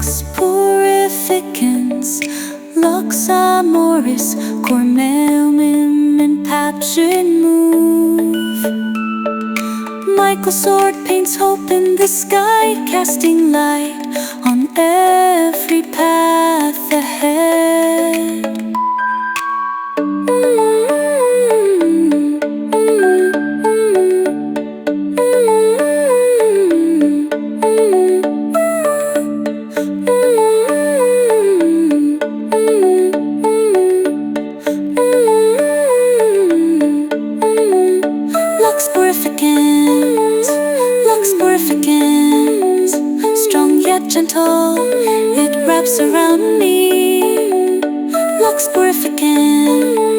Lux purificans, Lux amoris, cornelium and passion move. Michael sword paints hope in the sky, casting light on every path ahead. Lux purificans, Lux purificans, strong yet gentle, it wraps around me. Lux purificans.